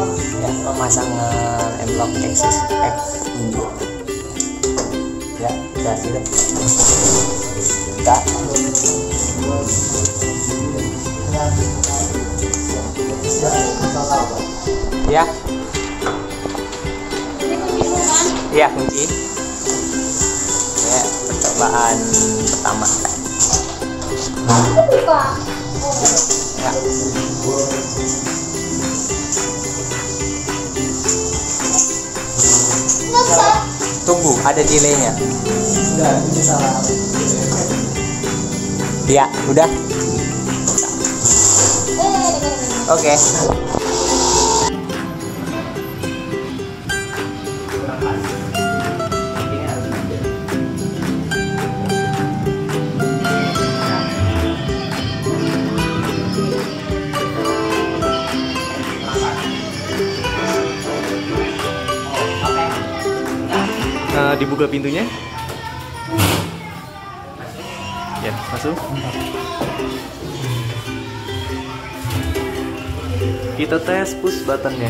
Ya, pemasangan M-Lock Akses F ya, udah siap. Ya. Iya, kunci. Ya, percobaan pertama. Ya. Tunggu, ada delaynya. Enggak, itu salah. Ya, udah. Oke. Dibuka pintunya. Ya, masuk. Kita tes push buttonnya.